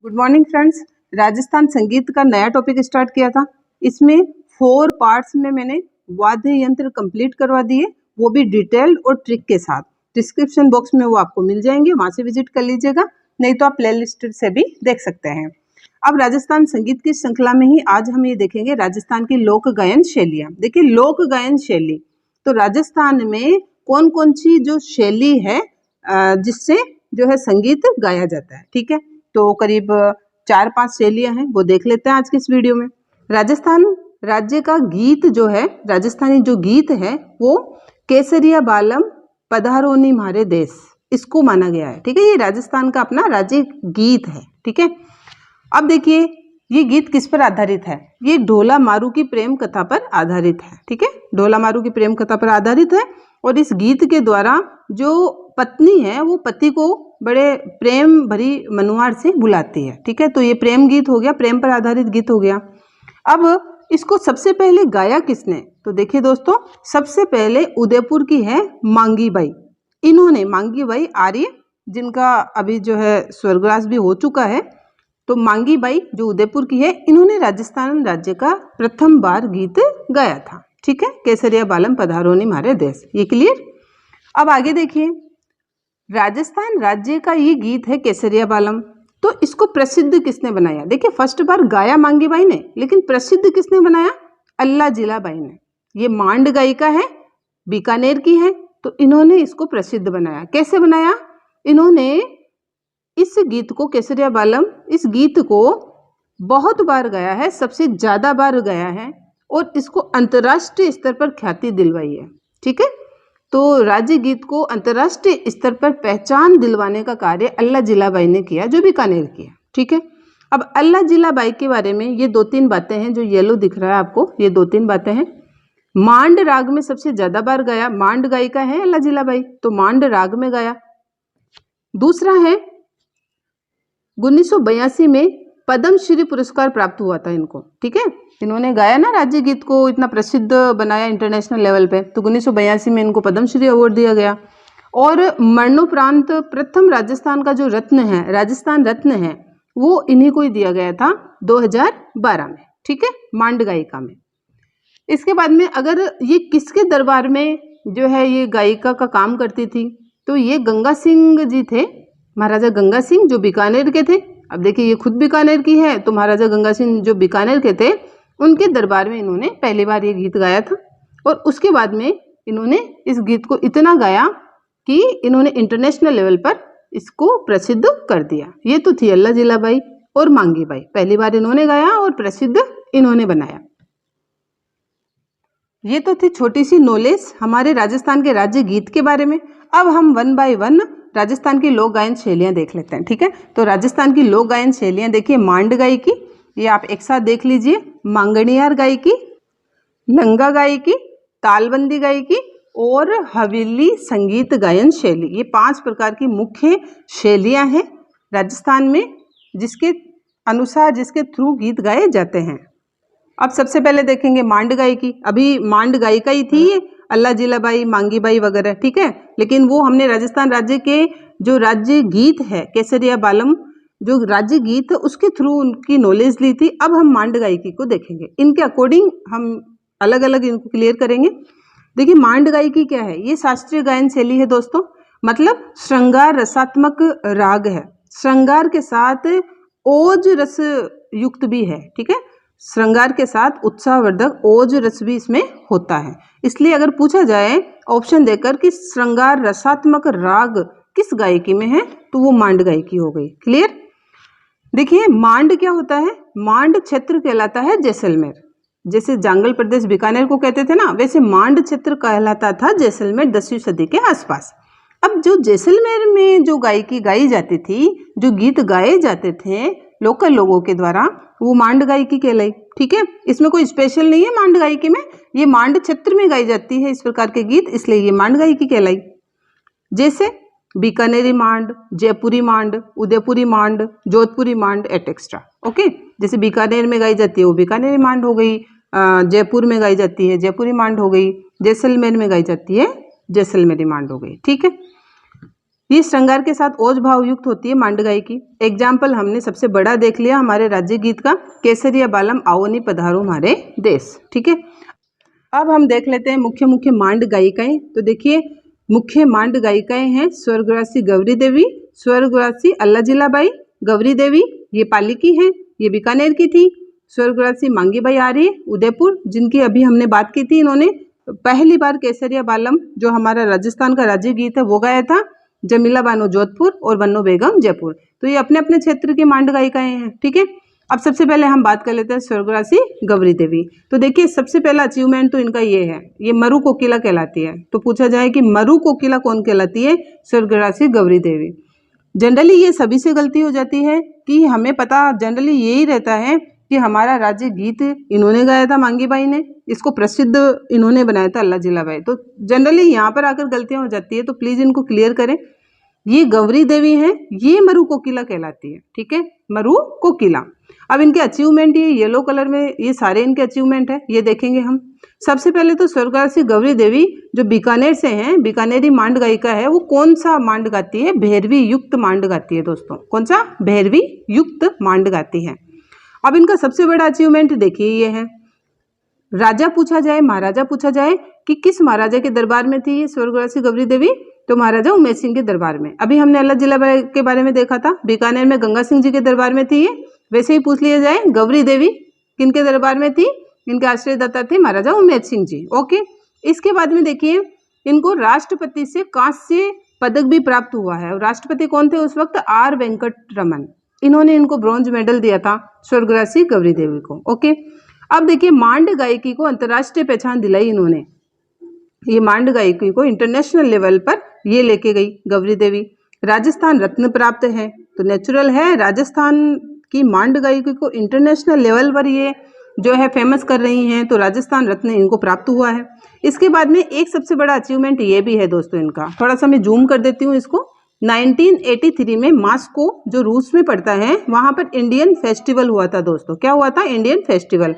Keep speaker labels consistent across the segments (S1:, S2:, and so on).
S1: Good morning friends. Rajasthan संगीत का नया टॉपिक स्टार्ट किया था। इसमें 4 पार्ट्स में मैंने वाद्य यंत्र कंप्लीट करवा दिए, वो भी डिटेल्ड और ट्रिक के साथ। डिस्क्रिप्शन बॉक्स में वो आपको मिल जाएंगे, वहां से विजिट कर लीजिएगा, नहीं तो आप प्लेलिस्ट से भी देख सकते हैं। अब राजस्थान संगीत की श्रृंखला में ही आज हम ये देखेंगे राजस्थान की लोक गायन शैलियाँ। देखिए, लोक गायन शैली तो राजस्थान में कौन कौन सी जो शैली है जिससे जो है संगीत गाया जाता है। ठीक है, तो करीब 4-5 शैलियां हैं, वो देख लेते हैं आज की इस वीडियो में। राजस्थान राज्य का गीत जो है, राजस्थानी जो गीत है वो केसरिया बालम पधारोनी म्हारे देश, इसको माना गया है। ठीक है, ये राजस्थान का अपना राज्य गीत है। ठीक है, अब देखिए ये गीत किस पर आधारित है। ये ढोला मारू की प्रेम कथा पर आधारित है। ठीक है, ढोला मारू की प्रेम कथा पर आधारित है और इस गीत के द्वारा जो पत्नी है वो पति को बड़े प्रेम भरी मनुहार से बुलाती है। ठीक है, तो ये प्रेम गीत हो गया, प्रेम पर आधारित गीत हो गया। अब इसको सबसे पहले गाया किसने, तो देखिए दोस्तों, सबसे पहले उदयपुर की है मांगी बाई। इन्होंने, मांगी बाई आर्य, जिनका अभी जो है स्वर्गवास भी हो चुका है, तो मांगी बाई जो उदयपुर की है, इन्होंने राजस्थान राज्य का प्रथम बार गीत गाया था। ठीक है, केसरिया बालम पधारोनी म्हारे देश, ये क्लियर। अब आगे देखिए, राजस्थान राज्य का ये गीत है केसरिया बालम, तो इसको प्रसिद्ध किसने बनाया। देखिए, फर्स्ट बार गाया मांगी बाई ने, लेकिन प्रसिद्ध किसने बनाया, अल्लाह जिला बाई ने। ये मांड गायिका है, बीकानेर की है, तो इन्होंने इसको प्रसिद्ध बनाया। कैसे बनाया, इन्होंने इस गीत को, केसरिया बालम, इस गीत को बहुत बार गाया है, सबसे ज्यादा बार गाया है और इसको अंतर्राष्ट्रीय स्तर पर ख्याति दिलवाई है। ठीक है, तो राज्य गीत को अंतर्राष्ट्रीय स्तर पर पहचान दिलवाने का कार्य अल्लाह जिलाबाई ने किया, जो बीकानेर की है। ठीक है, अब अल्लाह जिलाबाई के बारे में ये 2-3 बातें हैं, जो येलो दिख रहा है आपको, ये 2-3 बातें हैं। मांड राग में सबसे ज्यादा बार गाया, मांड गायिका है अल्लाह जिलाबाई, तो मांड राग में गाया। दूसरा है 1982 में पद्म श्री पुरस्कार प्राप्त हुआ था इनको। ठीक है, इन्होंने गाया ना राज्य गीत को, इतना प्रसिद्ध बनाया इंटरनेशनल लेवल पे, तो 1982 में इनको पद्म श्री अवार्ड दिया गया। और मरणोपरांत प्रथम राजस्थान का जो रत्न है, राजस्थान रत्न है, वो इन्हीं को ही दिया गया था 2012 में। ठीक है, मांड गायिका में। इसके बाद में अगर ये किसके दरबार में जो है ये गायिका का काम करती थी, तो ये गंगा सिंह जी थे, महाराजा गंगा सिंह, जो बीकानेर के थे। अब देखिए, ये खुद बीकानेर की है, तो महाराजा गंगा सिंह जो बीकानेर के थे, उनके दरबार में इन्होंने पहली बार ये गीत गाया था। और उसके बाद में इन्होंने इस गीत को इतना गाया कि इन्होंने इंटरनेशनल लेवल पर इसको प्रसिद्ध कर दिया। ये तो थी अल्लाह जिलाबाई और मांगी बाई, पहली बार इन्होंने गाया और प्रसिद्ध इन्होंने बनाया। ये तो थी छोटी सी नॉलेज हमारे राजस्थान के राज्य गीत के बारे में। अब हम 1 बाय 1 राजस्थान की लोक गायन शैलियां देख लेते हैं। ठीक है, तो राजस्थान की लोक गायन शैलियां देखिए, मांड गायकी, ये आप एक साथ देख लीजिए, मांगणियार गायकी, लंगा गायकी, तालबंदी गायकी और हवेली संगीत गायन शैली, ये 5 प्रकार की मुख्य शैलियां हैं राजस्थान में, जिसके अनुसार, जिसके थ्रू गीत गाए जाते हैं। अब सबसे पहले देखेंगे मांड गायकी। अभी मांड गायिका ही थी अल्लाह जिलाबाई, मांगी बाई वगैरह। ठीक है, लेकिन वो हमने राजस्थान राज्य के जो राज्य गीत है केसरिया बालम, जो राज्य गीत है, उसके थ्रू उनकी नॉलेज ली थी। अब हम मांड गायकी को देखेंगे, इनके अकॉर्डिंग हम अलग अलग इनको क्लियर करेंगे। देखिए, मांड गायकी क्या है, ये शास्त्रीय गायन शैली है दोस्तों, मतलब श्रृंगार रसात्मक राग है, श्रृंगार के साथ ओज रस युक्त भी है। ठीक है, श्रृंगार के साथ उत्साहवर्धक ओज रस भी इसमें होता है। इसलिए अगर पूछा जाए ऑप्शन देकर कि श्रृंगार रसात्मक राग किस गायकी में है, तो वो मांड गायकी हो गई। क्लियर। देखिए, मांड क्या होता है, मांड क्षेत्र कहलाता है जैसलमेर, जैसे जांगल प्रदेश बीकानेर को कहते थे ना, वैसे मांड क्षेत्र कहलाता था जैसलमेर 10वीं सदी के आसपास। अब जो जैसलमेर में जो गायकी गाई जाती थी, जो गीत गाए जाते थे लोकल लोगों के द्वारा, वो मांड गायकी कहलाई। ठीक है, इसमें कोई स्पेशल नहीं है मांड गायकी में, ये मांड क्षेत्र में गाई जाती है इस प्रकार के गीत, इसलिए ये मांड गायकी कहलाई। जैसे बीकानेरी मांड, जयपुरी मांड, उदयपुरी मांड, जोधपुरी मांड एटेक्स्ट्रा। ओके, जैसे बीकानेर में गाई जाती है वो बीकानेरी मांड हो गई, जयपुर में गाई जाती है जयपुरी मांड हो गई, जैसलमेर में गाई जाती है जैसलमेरी मांड हो गई। ठीक है, ये श्रृंगार के साथ ओज भाव युक्त होती है मांड गायकी। एग्जाम्पल हमने सबसे बड़ा देख लिया हमारे राज्य गीत का, केसरिया बालम आवनी पधारो हमारे देश। ठीक है, अब हम देख लेते हैं मुख्य मुख्य मांड गायिकाएं। तो देखिए मुख्य मांड गायिकाएं हैं स्वर्गवासी गौरी देवी, स्वर्गवासी अल्लाजिलाबाई। गौरी देवी ये पाली की हैं, ये बीकानेर की थी। स्वर्गवासी मांगीबाई आर्य उदयपुर, जिनकी अभी हमने बात की थी, इन्होंने पहली बार केसरिया बालम जो हमारा राजस्थान का राज्य गीत है वो गाया था। जमीला बानो जोधपुर और बन्नो बेगम जयपुर। तो ये अपने अपने क्षेत्र की मांड गायिकाएं हैं। ठीक है, अब सबसे पहले हम बात कर लेते हैं स्वर्गवासी गौरी देवी। तो देखिए सबसे पहला अचीवमेंट तो इनका ये है, ये मरु कोकिला कहलाती है। तो पूछा जाए कि मरु कोकिला कौन कहलाती है? स्वर्गवासी गौरी देवी। जनरली ये सभी से गलती हो जाती है कि हमें पता जनरली यही रहता है कि हमारा राज्य गीत इन्होंने गाया था, मांगीबाई ने, इसको प्रसिद्ध इन्होंने बनाया था अल्लाजिलाबाई। तो जनरली यहाँ पर आकर गलतियां हो जाती है, तो प्लीज इनको क्लियर करें। ये गौरी देवी हैं, ये मरु कोकिला कहलाती है। ठीक है, मरु कोकिला। अब इनके अचीवमेंट ये येलो कलर में, ये सारे इनके अचीवमेंट है, ये देखेंगे हम। सबसे पहले तो स्वर्गवासी गौरी देवी जो बीकानेर से हैं, बीकानेरी मांड गायिका है, वो कौन सा मांड गाती है? भैरवी युक्त मांड गाती है दोस्तों। कौन सा? भैरवी युक्त मांड गाती है। अब इनका सबसे बड़ा अचीवमेंट देखिए ये है। राजा पूछा जाए, महाराजा पूछा जाए कि किस महाराजा के दरबार में थी ये स्वर्गवासी गौरी देवी, तो महाराजा उमेर सिंह के दरबार में। अभी हमने अल्लाजिलाबाई के बारे में देखा था, बीकानेर में गंगा सिंह जी के दरबार में थी ये। वैसे ही पूछ लिया जाए गौरी देवी किनके दरबार में थी? इनके आश्रयदाता थे महाराजा उमेर सिंह जी। ओके, इसके बाद में देखिए इनको राष्ट्रपति से कांस्य पदक भी प्राप्त हुआ है। और राष्ट्रपति कौन थे उस वक्त? आर वेंकट रमन। इन्होंने इनको ब्रॉन्ज मेडल दिया था स्वर्गवासी गौरी देवी को। ओके, अब देखिए मांड गायकी को अंतर्राष्ट्रीय पहचान दिलाई इन्होंने। ये मांड गायकी को इंटरनेशनल लेवल पर ये लेके गई गौरी देवी। राजस्थान रत्न प्राप्त है, तो नेचुरल है राजस्थान की मांड गायकी को इंटरनेशनल लेवल पर ये जो है फेमस कर रही हैं, तो राजस्थान रत्न इनको प्राप्त हुआ है। इसके बाद में एक सबसे बड़ा अचीवमेंट ये भी है दोस्तों इनका, थोड़ा सा मैं जूम कर देती हूँ इसको। 1983 में मॉस्को जो रूस में पड़ता है, वहां पर इंडियन फेस्टिवल हुआ था दोस्तों। क्या हुआ था? Indian festival.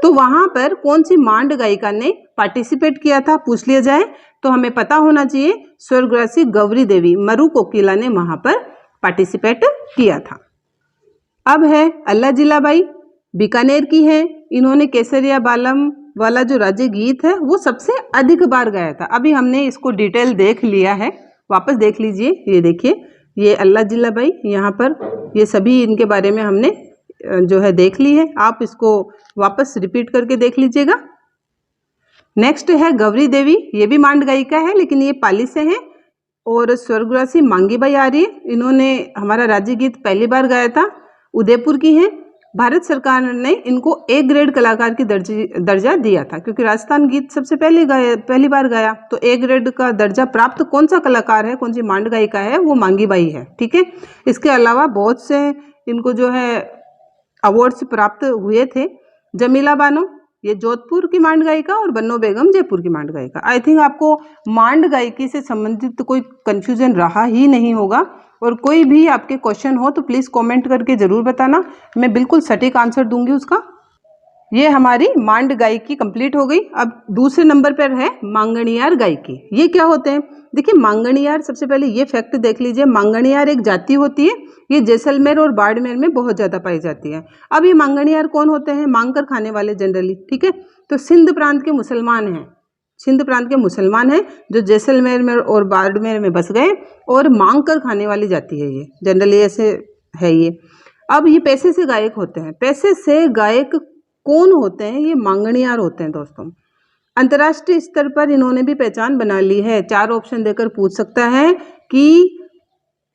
S1: तो वहां पर कौन सी मांड गायिका ने पार्टिसिपेट किया था पूछ लिया जाए तो हमें पता होना चाहिए, स्वर्गवासी गौरी देवी मरु कोकिला ने वहां पर पार्टिसिपेट किया था। अब है अल्लाजिलाबाई, बीकानेर की है। इन्होंने केसरिया बालम वाला जो राज्य गीत है वो सबसे अधिक बार गाया था। अभी हमने इसको डिटेल देख लिया है, वापस देख लीजिए। ये देखिए ये अल्लाजिलाबाई, यहाँ पर ये सभी इनके बारे में हमने जो है देख ली है। आप इसको वापस रिपीट करके देख लीजिएगा। नेक्स्ट है गौरी देवी, ये भी मांड गायिका है लेकिन ये पाली से है। और स्वर्गवासी मांगीबाई आर्य, इन्होंने हमारा राज्य गीत पहली बार गाया था, उदयपुर की है। भारत सरकार ने इनको ए ग्रेड कलाकार की दर्जा दिया था क्योंकि राजस्थान गीत सबसे पहली बार गाया, तो ए ग्रेड का दर्जा प्राप्त कौन सा कलाकार है, कौन सी मांड गायिका है? वो मांगीबाई है। ठीक है, इसके अलावा बहुत से इनको जो है अवार्ड्स प्राप्त हुए थे। जमीला बानो ये जोधपुर की मांड गायिका और बन्नो बेगम जयपुर की मांड गायिका। आई थिंक आपको मांड गायिकी से संबंधित कोई कंफ्यूजन रहा ही नहीं होगा। और कोई भी आपके क्वेश्चन हो तो प्लीज़ कमेंट करके ज़रूर बताना, मैं बिल्कुल सटीक आंसर दूंगी उसका। ये हमारी मांड गायकी कंप्लीट हो गई। अब दूसरे नंबर पर है मांगणियार गायकी। ये क्या होते हैं? देखिए मांगणियार, सबसे पहले ये फैक्ट देख लीजिए, मांगणियार एक जाति होती है, ये जैसलमेर और बाड़मेर में बहुत ज़्यादा पाई जाती है। अब ये मांगणियार कौन होते हैं? मांग कर खाने वाले जनरली। ठीक है, तो सिंध प्रांत के मुसलमान हैं, सिंध प्रांत के मुसलमान हैं जो जैसलमेर में और बाड़मेर में बस गए और मांग कर खाने वाली जाती है। ये जनरली ऐसे है ये। अब ये पैसे से गायक होते हैं। पैसे से गायक कौन होते हैं? ये मांगणियार होते हैं दोस्तों। अंतर्राष्ट्रीय स्तर पर इन्होंने भी पहचान बना ली है। 4 ऑप्शन देकर पूछ सकता है कि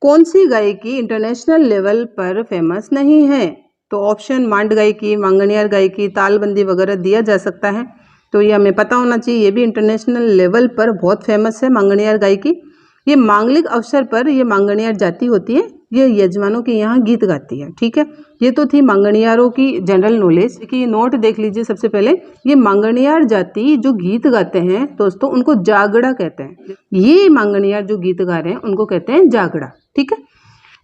S1: कौन सी गायकी इंटरनेशनल लेवल पर फेमस नहीं है, तो ऑप्शन मांड गायकी, मांगणियार गायकी, तालबंदी वगैरह दिया जा सकता है। तो ये हमें पता होना चाहिए, ये भी इंटरनेशनल लेवल पर बहुत फेमस है मांगणियार गायकी। ये मांगलिक अवसर पर ये मांगणियार जाति होती है, ये यजमानों के यहाँ गीत गाती है। ठीक है, ये तो थी मांगणियारों की जनरल नॉलेज की। नोट देख लीजिए सबसे पहले, ये मांगणियार जाति जो गीत गाते हैं दोस्तों उनको जागड़ा कहते हैं। ये मांगणियार जो गीत गा रहे हैं उनको कहते हैं जागड़ा। ठीक है,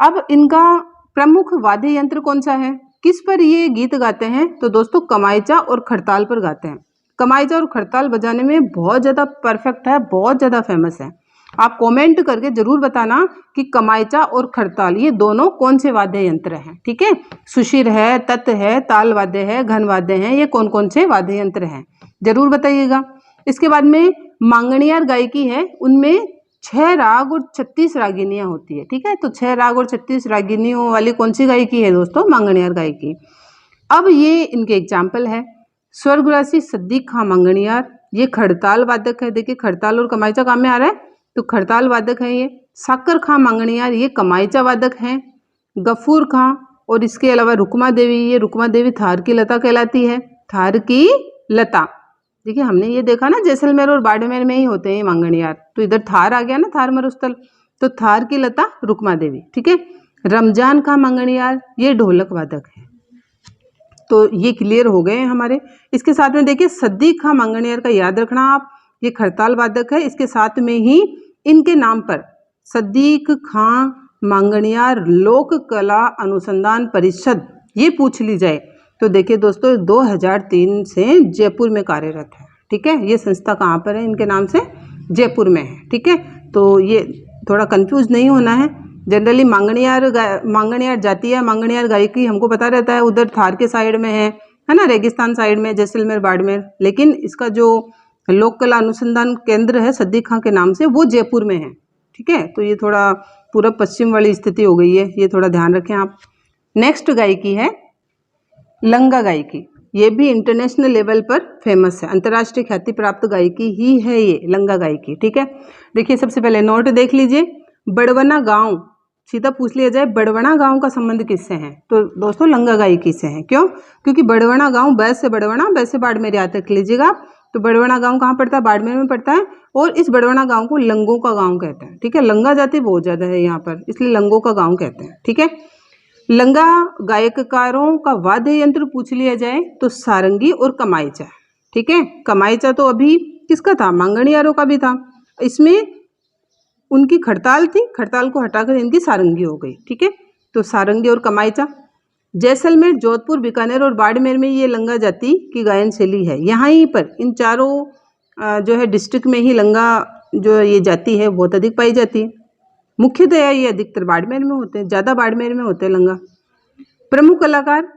S1: अब इनका प्रमुख वाद्य यंत्र कौन सा है, किस पर ये गीत गाते हैं? तो दोस्तों कमाइचा और खड़ताल पर गाते हैं। कमाइचा और खड़ताल बजाने में बहुत ज़्यादा परफेक्ट है, बहुत ज़्यादा फेमस है। आप कमेंट करके जरूर बताना कि कमाइचा और खड़ताल ये दोनों कौन से वाद्य यंत्र हैं। ठीक है, सुशिर है, तत् है, ताल वाद्य है, घन वाद्य है, ये कौन कौन से वाद्य यंत्र हैं जरूर बताइएगा। इसके बाद में मांगणियार गायकी है, उनमें 6 राग और 36 रागिनियां होती है। ठीक है, तो 6 राग और 36 रागिनियों वाली कौन सी गायकी है दोस्तों? मांगणियार गायकी। अब ये इनके एग्जाम्पल है, स्वर्गरासी सद्दीक खां मांगणियार, ये खड़ताल वादक है। देखिए खड़ताल और कमाइचा काम में आ रहा है, तो खड़ताल वादक है ये। साकर खां मांगणियार, ये कमाइचा वादक हैं। गफूर खां और इसके अलावा रुकमा देवी, ये रुकमा देवी थार की लता कहलाती है, थार की लता। देखिए हमने ये देखा ना जैसलमेर और बाड़मेर में ही होते हैं मांगणियार, तो इधर थार आ गया ना, थार मरुस्थल, तो थार की लता रुकमा देवी। ठीक है, रमजान खां मांगणियार, ये ढोलक वादक है। तो ये क्लियर हो गए हैं हमारे। इसके साथ में देखिए सद्दीक खां मांगणियार का याद रखना आप, ये खड़ताल वादक है। इसके साथ में ही इनके नाम पर सद्दीक खां मांगणियार लोक कला अनुसंधान परिषद ये पूछ ली जाए तो देखिए दोस्तों 2003 से जयपुर में कार्यरत है। ठीक है, ये संस्था कहाँ पर है? इनके नाम से जयपुर में है। ठीक है, तो ये थोड़ा कंफ्यूज नहीं होना है। जनरली मांगणियार जाति है, मांगणियार गायकी हमको पता रहता है उधर थार के साइड में है ना, रेगिस्तान साइड में, जैसलमेर बाड़मेर। लेकिन इसका जो लोक कला अनुसंधान केंद्र है सद्दीक खां के नाम से, वो जयपुर में है। ठीक है, तो ये थोड़ा पूर्व पश्चिम वाली स्थिति हो गई है, ये थोड़ा ध्यान रखें आप। नेक्स्ट गायकी है लंगा गायकी, ये भी इंटरनेशनल लेवल पर फेमस है, अंतर्राष्ट्रीय ख्याति प्राप्त गायकी ही है ये लंगा गायकी। ठीक है, देखिए सबसे पहले नोट देख लीजिए, बड़वना गांव, सीधा पूछ लिया जाए बड़वना गांव का संबंध किससे है? तो दोस्तों लंगा गायकी से है। क्यों? क्योंकि बड़वना गांव बैस से बड़वना, बैस से बाड़मेर याद रख लीजिएगा। तो बड़वना गांव कहाँ पड़ता है? बाड़मेर में पड़ता है, और इस बड़वना गांव को लंगों का गांव कहते हैं। ठीक है, लंगा जाति बहुत ज्यादा है यहाँ पर, इसलिए लंगों का गांव कहते हैं। ठीक है, लंगा गायककारों का वाद्य यंत्र पूछ लिया जाए तो सारंगी और कमाइचा। ठीक है, कमाइचा तो अभी किसका था? मांगणियारों का भी था। इसमें उनकी खड़ताल थी, खड़ताल को हटाकर इनकी सारंगी हो गई। ठीक है, तो सारंगी और कमाइचा। जैसलमेर, जोधपुर, बीकानेर और बाड़मेर में ये लंगा जाति की गायन शैली है। यहाँ ही पर इन चारों जो है डिस्ट्रिक्ट में ही लंगा जो ये जाति है बहुत अधिक पाई जाती है। मुख्यतया ये अधिकतर बाड़मेर में होते हैं, ज़्यादा बाड़मेर में होते हैं लंगा। प्रमुख कलाकार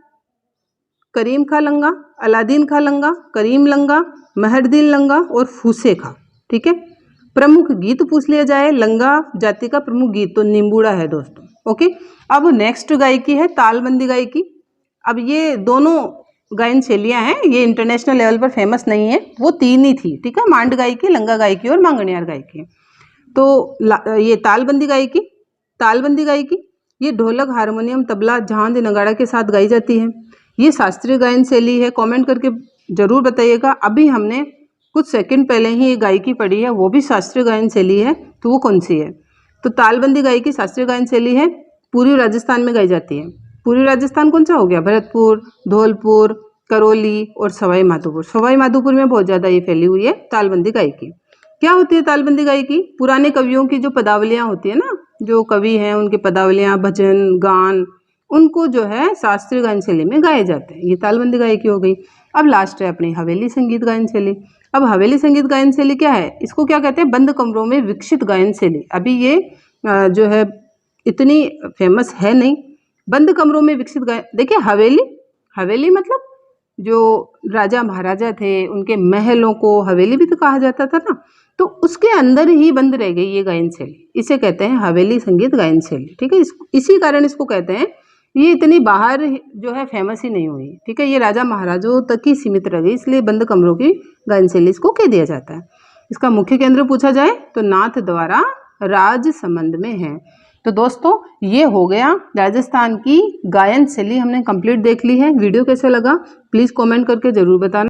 S1: करीम खां लंगा, अलादीन खां लंगा, करीम लंगा, महरदीन लंगा और फूसे खां। ठीक है, प्रमुख गीत पूछ लिया जाए, लंगा जाति का प्रमुख गीत तो निम्बूड़ा है दोस्तों। ओके, अब नेक्स्ट गायकी है तालबंदी गायकी। अब ये दोनों गायन शैलियां हैं, ये इंटरनेशनल लेवल पर फेमस नहीं है, वो 3 ही थी। ठीक है, मांड गायकी, लंगा गायकी और मांगणियार गायकी। तो ये तालबंदी गायकी ये ढोलक, हारमोनियम, तबला, झांझ, नगाड़ा के साथ गाई जाती है। ये शास्त्रीय गायन शैली है। कमेंट करके जरूर बताइएगा। अभी हमने कुछ सेकंड पहले ही ये गायकी पढ़ी है, वो भी शास्त्रीय गायन शैली है, तो वो कौन सी है? तो तालबंदी गायकी शास्त्रीय गायन शैली है, पूर्वी राजस्थान में गाई जाती है। पूर्वी राजस्थान कौन सा हो गया? भरतपुर, धौलपुर, करौली और सवाई माधोपुर। सवाई माधोपुर में बहुत ज़्यादा ये फैली हुई है तालबंदी गायकी। क्या होती है तालबंदी गायकी? पुराने कवियों की जो पदावलियाँ होती है ना, जो कवि हैं उनकी पदावलियाँ, भजन, गान, उनको जो है शास्त्रीय गायन शैली में गाए जाते हैं। ये तालबंदी गायकी हो गई। अब लास्ट है अपनी हवेली संगीत गायन शैली। अब हवेली संगीत गायन शैली क्या है? इसको क्या कहते हैं? बंद कमरों में विकसित गायन शैली। अभी ये जो है इतनी फेमस है नहीं। बंद कमरों में विकसित गायन, देखिए हवेली मतलब जो राजा महाराजा थे उनके महलों को हवेली भी तो कहा जाता था ना, तो उसके अंदर ही बंद रह गई ये गायन शैली, इसे कहते हैं हवेली संगीत गायन शैली। ठीक है, इसी कारण इसको कहते हैं। ये इतनी बाहर जो है फेमस ही नहीं हुई। ठीक है, ये राजा महाराजों तक ही सीमित रह गई, इसलिए बंद कमरों की गायन शैली इसको कह दिया जाता है। इसका मुख्य केंद्र पूछा जाए तो नाथ द्वारा राजसमंद में है। तो दोस्तों ये हो गया राजस्थान की गायन शैली, हमने कंप्लीट देख ली है। वीडियो कैसे लगा प्लीज़ कमेंट करके ज़रूर बताना।